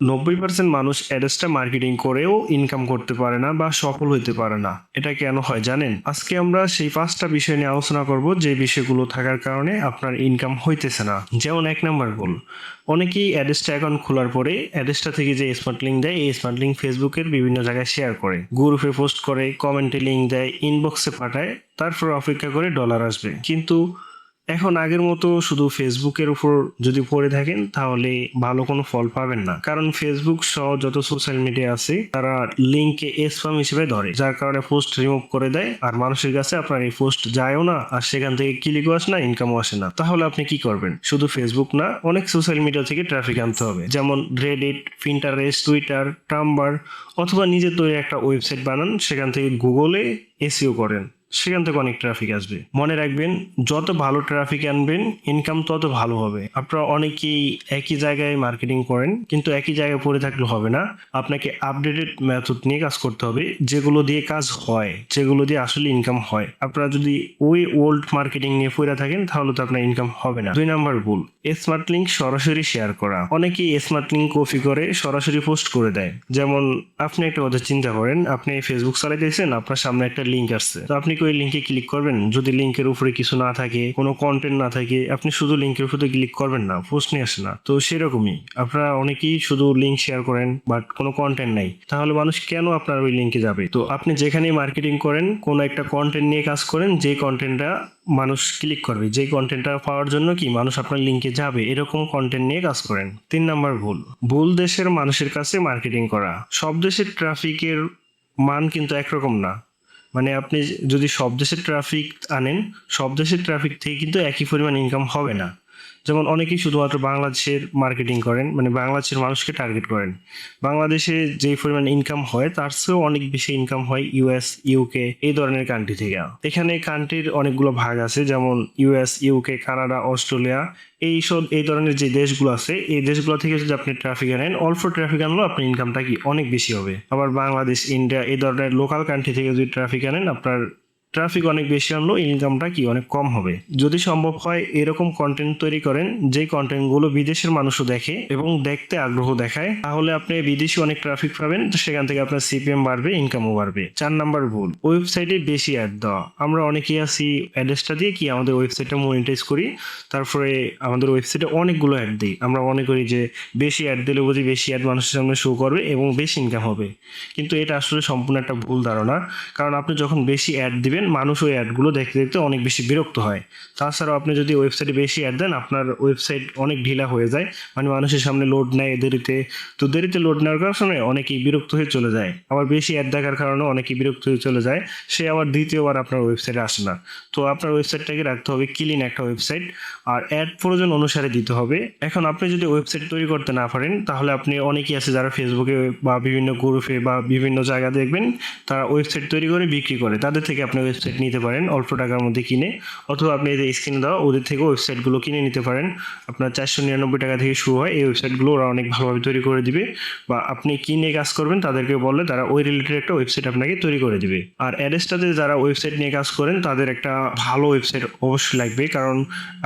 90% মানুষ অ্যাডসটা মার্কেটিং করেও ইনকাম করতে পারে না বা সফল হইতে পারে না। এটা কেন হয় জানেন? আজকে আমরা সেই 5টা বিষয় নিয়ে আলোচনা করব যে বিষয়গুলো থাকার কারণে আপনার ইনকাম হইতেছে না। যেমন 1 নাম্বার ভুল। অনেকেই অ্যাডসটা অ্যাকাউন্ট খোলার পরে অ্যাডসটা থেকে যে স্মার্ট লিঙ্ক দেয়, এই স্মার্ট লিঙ্ক ফেসবুকের বিভিন্ন জায়গায় শেয়ার করে, গ্রুপে পোস্ট করে, কমেন্টে লিঙ্ক দেয়, ইনবক্সে পাঠায়, তারপর অপেক্ষা করে ডলার আসবে। কিন্তু এখন আগের মতো শুধু ফেসবুকের উপর যদি পড়ে থাকেন তাহলে ভালো কোনো ফল পাবেন না, কারণ ফেসবুক সহ যত সোশ্যাল মিডিয়া আছে তারা লিঙ্ককে স্প্যাম হিসেবে ধরে, যার কারণে পোস্ট রিমুভ করে দেয় আর মানুষের কাছে আপনার এই পোস্ট যায়ও না আর সেখান থেকে ক্লিকও আসে না, ইনকামও আসে না। তাহলে আপনি কি করবেন? শুধু ফেসবুক না, অনেক সোশ্যাল মিডিয়া থেকে ট্রাফিক আনতে হবে, যেমন রেডিট, পিন্টারেস্ট, টুইটার, টাম্বার, অথবা নিজের তৈরি একটা ওয়েবসাইট বানান, সেখান থেকে গুগলে এসইও করেন, সেখান থেকে অনেক ট্রাফিক আসবে। মনে রাখবেন, যত ভালো ট্রাফিক আনবেন ইনকাম তত ভালো হবে। আপনারা অনেকেই একই জায়গায় মার্কেটিং করেন, কিন্তু একই জায়গায় পড়ে থাকলে হবে না, আপনাকে আপডেটেড মেথড নিয়ে কাজ করতে হবে, যেগুলো দিয়ে কাজ হয়, যেগুলো দিয়ে আসলে ইনকাম হয়। আপনারা যদি ওই ওল্ড মার্কেটিং নিয়ে পড়ে থাকেন তাহলে তো আপনার ইনকাম হবে না। 2 নাম্বার ভুল, স্মার্ট লিঙ্ক সরাসরি শেয়ার করা। অনেকেই স্মার্ট লিঙ্ক কপি করে সরাসরি পোস্ট করে দেয়। যেমন আপনি একটা কথা চিন্তা করেন, আপনি ফেসবুক চালাইতেছেন, আপনার সামনে একটা লিঙ্ক আসছে, তো আপনি কি ওই লিঙ্কে ক্লিক করবেন? যদি লিঙ্কের উপরে কিছু না থাকে, কোনো কন্টেন্ট না থাকে, আপনি শুধু লিঙ্কের উপরে ক্লিক করবেন না, পোস্ট নিয়ে আসে না। তো সেরকমই আপনারা অনেকেই শুধু লিঙ্ক শেয়ার করেন বাট কোনো কন্টেন্ট নাই, তাহলে মানুষ কেন আপনার ওই লিঙ্কে যাবে? তো আপনি যেখানেই মার্কেটিং করেন কোনো একটা কন্টেন্ট নিয়ে কাজ করেন, যে কন্টেন্টটা মানুষ ক্লিক করবে, যে কন্টেন্টটা পাওয়ার জন্য কি মানুষ আপনার লিঙ্কে যাবে, এরকম কন্টেন্ট নিয়ে কাজ করেন। 3 নাম্বার ভুল, ভুল দেশের মানুষের কাছে মার্কেটিং করা। সব দেশের ট্রাফিকের মান কিন্তু একরকম না। মানে আপনি যদি সব দেশের ট্রাফিক আনেন, সব দেশের ট্রাফিক থেকে কিন্তু একই পরিমাণ ইনকাম হবে না। যেমন অনেকেই শুধুমাত্র বাংলাদেশের মার্কেটিং করেন, মানে বাংলাদেশের মানুষকে টার্গেট করেন। বাংলাদেশে যে পরিমাণ ইনকাম হয় তার চেয়েও অনেক বেশি ইনকাম হয় ইউএস, ইউকে এই ধরনের কান্ট্রি থেকে। এখানে কান্ট্রির অনেকগুলো ভাগ আছে, যেমন ইউএস, ইউকে, কানাডা, অস্ট্রেলিয়া, এই ধরনের যে দেশগুলো আছে, এই দেশগুলো থেকে যদি আপনি ট্রাফিক আনেন, অল্প ট্রাফিক আনলেও আপনার ইনকামটা কি অনেক বেশি হবে। আবার বাংলাদেশ, ইন্ডিয়া এই ধরনের লোকাল কান্ট্রি থেকে যদি ট্রাফিক আনেন, আপনার ট্রাফিক অনেক বেশি আনলেও ইনকামটা কি অনেক কম হবে। যদি সম্ভব হয় এরকম কন্টেন্ট তৈরি করেন যে কন্টেন্টগুলো বিদেশের মানুষও দেখে এবং দেখতে আগ্রহ দেখায়, তাহলে আপনি বিদেশি অনেক ট্রাফিক পাবেন, তো সেখান থেকে আপনার সিপিএম বাড়বে, ইনকামও বাড়বে। 4 নাম্বার ভুল, ওয়েবসাইটে বেশি অ্যাড দেওয়া। আমরা অনেকেই আছি অ্যাড্রেসটা দিয়ে কি আমাদের ওয়েবসাইটটা মনিটাইজ করি, তারপরে আমাদের ওয়েবসাইটে অনেকগুলো অ্যাড দিই। আমরা মনে করি যে বেশি অ্যাড দিলে বুঝি বেশি অ্যাড মানুষের সামনে শো করবে এবং বেশি ইনকাম হবে, কিন্তু এটা আসলে সম্পূর্ণ একটা ভুল ধারণা। কারণ আপনি যখন বেশি অ্যাড দিবেন, মানুষ ওই অ্যাডগুলো দেখতে দেখতে অনেক বেশি বিরক্ত হয়। তাছাড়াও আপনি যদি ওয়েবসাইটে বেশি অ্যাড দেন, আপনার ওয়েবসাইট অনেক ঢিলা হয়ে যায়, মানে মানুষের সামনে লোড নেয় দেরিতে। তো দেরিতে লোড নেওয়ার কারণে অনেকেই বিরক্ত হয়ে চলে যায়। আবার বেশি অ্যাড দেখার কারণে অনেকেই বিরক্ত হয়ে চলে যায়, সে আবার দ্বিতীয়বার আপনার ওয়েবসাইটে আসে না। তো আপনার ওয়েবসাইটটাকে রাখতে হবে ক্লিন একটা ওয়েবসাইট, আর অ্যাড প্রয়োজন অনুসারে দিতে হবে। এখন আপনি যদি ওয়েবসাইট তৈরি করতে না পারেন, তাহলে আপনি অনেকেই আছে যারা ফেসবুকে বা বিভিন্ন গ্রুপে বা বিভিন্ন জায়গা দেখবেন তারা ওয়েবসাইট তৈরি করে বিক্রি করে, তাদের থেকে আপনি ওয়েবসাইট নিতে পারেন অল্প টাকার মধ্যে কিনে, অথবা আপনি এদের স্ক্রিনে দেওয়া ওদের থেকে ওয়েবসাইটগুলো কিনে নিতে পারেন। আপনার 499 টাকা থেকে শুরু হয় এই ওয়েবসাইটগুলো, ওরা অনেক ভালোভাবে তৈরি করে দিবে। বা আপনি কি নিয়ে কাজ করবেন তাদেরকে বললে তারা ওই রিলেটেড একটা ওয়েবসাইট আপনাকে তৈরি করে দিবে। আর অ্যাডেসটাতে যারা ওয়েবসাইট নিয়ে কাজ করেন তাদের একটা ভালো ওয়েবসাইট অবশ্যই লাগবে, কারণ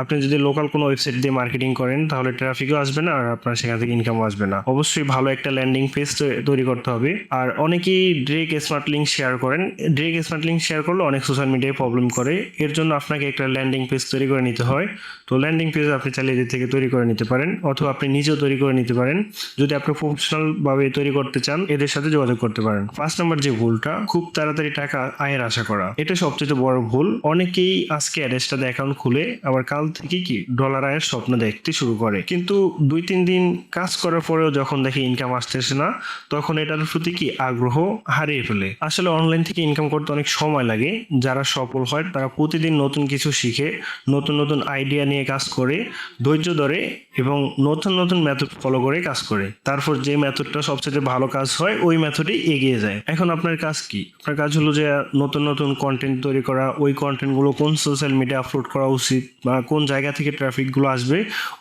আপনি যদি লোকাল কোনো ওয়েবসাইট দিয়ে মার্কেটিং করেন তাহলে ট্রাফিকও আসবে না আর আপনার সেখান থেকে ইনকামও আসবে না। অবশ্যই ভালো একটা ল্যান্ডিং পেজ তৈরি করতে হবে। আর অনেকেই ডিরেক্ট স্মার্ট লিঙ্ক শেয়ার করেন, ডিরেক্ট স্মার্ট লিঙ্ক শেয়ার করলে অনেক সোশ্যাল মিডিয়ায় প্রবলেম করে, এর জন্য আপনাকে একটা ল্যান্ডিং পেজ তৈরি করে নিতে হয়। তো ল্যান্ডিং পেজ আপনি চাইলে এদের থেকে তৈরি করে নিতে পারেন, অথবা আপনি নিজেও তৈরি করে নিতে পারেন। যদি আপনি প্রফেশনাল ভাবে তৈরি করতে চান, এদের সাথে যোগাযোগ করতে পারেন। 5 নম্বর যে ভুলটা, খুব তাড়াতাড়ি টাকা আয়ের আশা করা, এটা সবচেয়ে বড় ভুল। অনেকেই আজকে অ্যাড্রেসটাতে অ্যাকাউন্ট খুলে আবার কাল থেকে কি ডলার আয়ের স্বপ্ন দেখতে শুরু করে, কিন্তু 2-3 দিন কাজ করার পরেও যখন দেখে ইনকাম আসতেছে না, তখন এটার প্রতি কি আগ্রহ হারিয়ে ফেলে। আসলে অনলাইন থেকে ইনকাম করতে অনেক সময় লাগে। যারা সফল হয় তারা প্রতিদিন নতুন কিছু শিখে, নতুন নতুন আইডিয়া নিয়ে কাজ করে, ধৈর্য ধরে এবং নতুন নতুন মেথড ফলো করে কাজ করে। তারপর যে মেথডটা সবচেয়ে ভালো কাজ হয় ওই মেথডেই এগিয়ে যায়। এখন আপনার কাজ কি? আপনার কাজ হলো যে নতুন নতুন কন্টেন্ট তৈরি করা, ওই কন্টেন্টগুলো কোন সোশ্যাল মিডিয়া আপলোড করা উচিত বা কোন জায়গা থেকে ট্রাফিকগুলো আসবে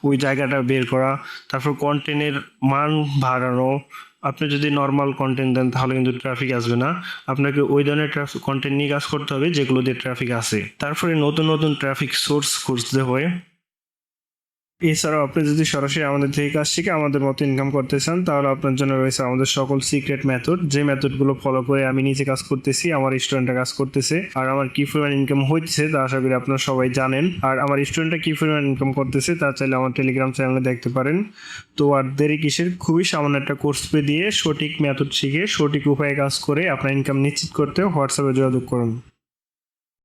ওই জায়গাটা বের করা, তারপর কন্টেন্টের মান বাড়ানো। আপনি যদি নর্মাল কন্টেন্ট দেন তাহলে কিন্তু ট্রাফিক আসবে না, আপনাকে ওই ধরনের ট্রাফিক কন্টেন্ট নিয়ে কাজ করতে হবে যেগুলো দিয়ে ট্রাফিক আসে। তারপরে নতুন নতুন ট্রাফিক সোর্স খুঁজতে হয়, এছাড়াও আপনি যদি সরাসরি আমাদের থেকে কাজ শিখে আমাদের মতো ইনকাম করতে চান, তাহলে আপনার জন্য রয়েছে আমাদের সকল সিক্রেট মেথড, যে মেথডগুলো ফলো করে আমি নিজে কাজ করতেছি, আমার স্টুডেন্টরা কাজ করতেছে, আর আমার কি পরিমাণ ইনকাম হচ্ছে তা আশা করি আপনারা সবাই জানেন। আর আমার স্টুডেন্টরা কি পরিমাণ ইনকাম করতেছে তা চাইলে আমার টেলিগ্রাম চ্যানেলে দেখতে পারেন। তো আর দেরি কিসের, খুবই সামান্য একটা কোর্স পে দিয়ে সঠিক মেথড শিখে সঠিক উপায়ে কাজ করে আপনার ইনকাম নিশ্চিত করতে হোয়াটসঅ্যাপে যোগাযোগ করুন।